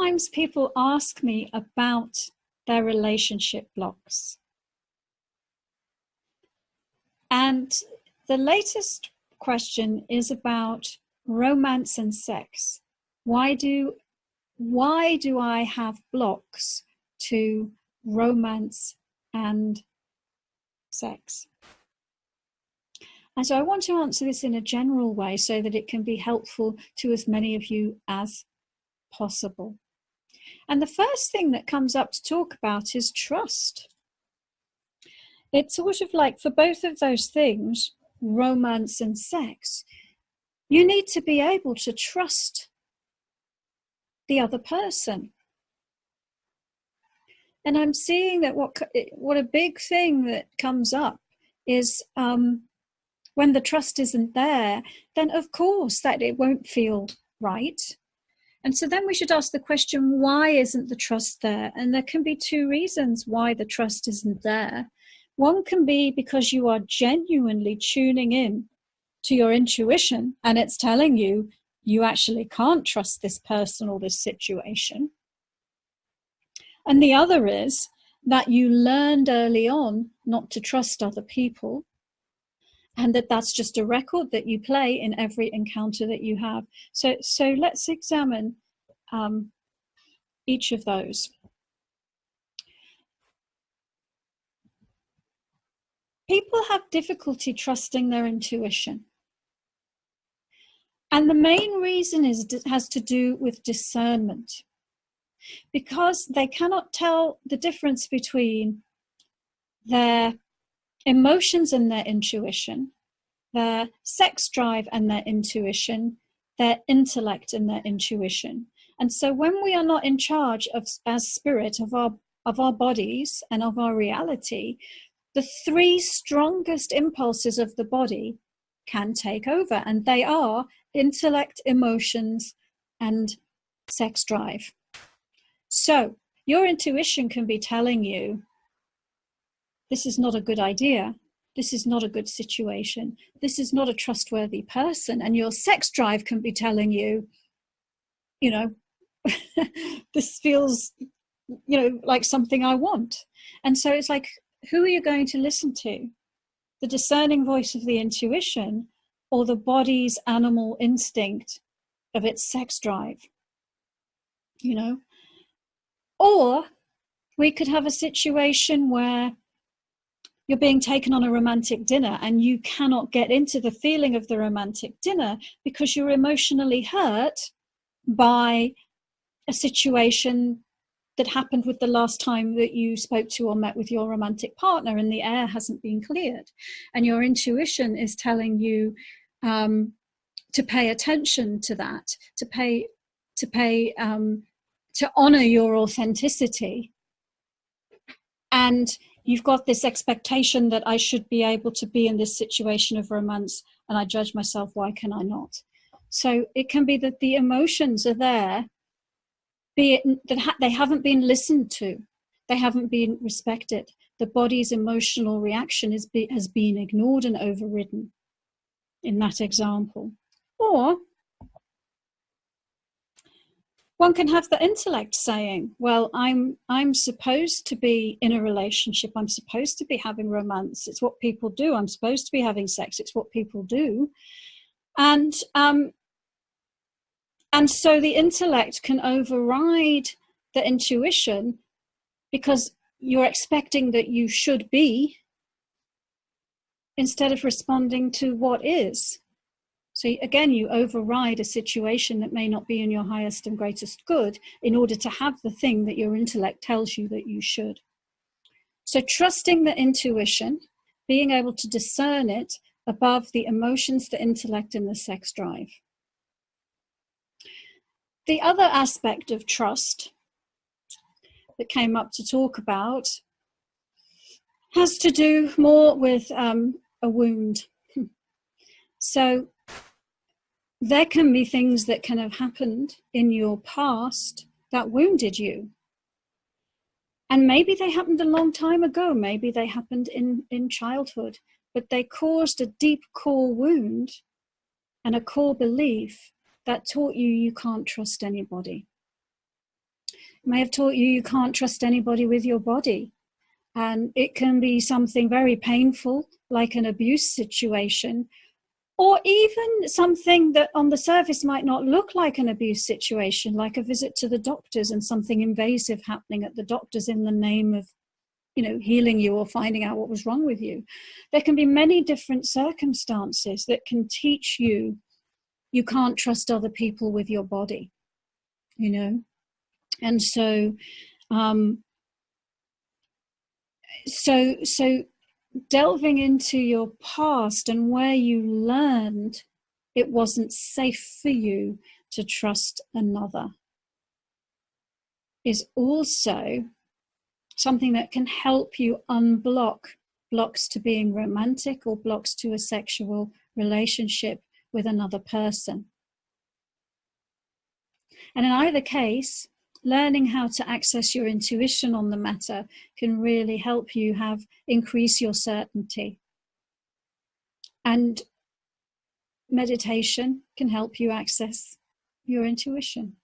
sometimes people ask me about their relationship blocks. And the latest question is about romance and sex. Why do I have blocks to romance and sex? And so I want to answer this in a general way so that it can be helpful to as many of you as possible. And the first thing that comes up to talk about is trust. It's sort of like, for both of those things, romance and sex, you need to be able to trust the other person. And I'm seeing that what a big thing that comes up is when the trust isn't there, then of course that it won't feel right. And so then we should ask the question, why isn't the trust there? And there can be two reasons why the trust isn't there. One can be because you are genuinely tuning in to your intuition and it's telling you, you actually can't trust this person or this situation. And the other is that you learned early on not to trust other people, and that's just a record that you play in every encounter that you have. So let's examine each of those. People have difficulty trusting their intuition. And the main reason has to do with discernment, because they cannot tell the difference between their emotions and their intuition, their sex drive and their intuition, their intellect and their intuition. And so when we are not in charge of, as spirit, of our bodies and of our reality, the three strongest impulses of the body can take over, and they are intellect, emotions, and sex drive. So your intuition can be telling you, this is not a good idea. This is not a good situation. This is not a trustworthy person. And your sex drive can be telling you, this feels, like something I want. And so it's like, who are you going to listen to? The discerning voice of the intuition or the body's animal instinct of its sex drive? Or we could have a situation where you're being taken on a romantic dinner and you cannot get into the feeling of the romantic dinner because you're emotionally hurt by a situation that happened with the last time that you spoke to or met with your romantic partner, and the air hasn't been cleared. And your intuition is telling you to pay attention to that, to honor your authenticity. And you've got this expectation that I should be able to be in this situation of romance, and I judge myself, why can I not? So it can be that the emotions are there, be it that they haven't been listened to, they haven't been respected. The body's emotional reaction has been ignored and overridden in that example. Or one can have the intellect saying, well, I'm supposed to be in a relationship. I'm supposed to be having romance. It's what people do. I'm supposed to be having sex. It's what people do. And so the intellect can override the intuition because you're expecting that you should be instead of responding to what is. So again, you override a situation that may not be in your highest and greatest good in order to have the thing that your intellect tells you that you should. So trusting the intuition, being able to discern it above the emotions, the intellect, and the sex drive. The other aspect of trust that came up to talk about has to do more with a wound. So there can be things that can have happened in your past that wounded you. And maybe they happened a long time ago. Maybe they happened in childhood, but they caused a deep core wound and a core belief that taught you can't trust anybody. may have taught you you can't trust anybody with your body. And it can be something very painful, like an abuse situation, or even something that on the surface might not look like an abuse situation, like a visit to the doctors and something invasive happening at the doctors in the name of, healing you or finding out what was wrong with you. There can be many different circumstances that can teach you you can't trust other people with your body, And so, so delving into your past and where you learned it wasn't safe for you to trust another is also something that can help you unblock blocks to being romantic or blocks to a sexual relationship with another person. And in either case, learning how to access your intuition on the matter can really help you increase your certainty. And meditation can help you access your intuition.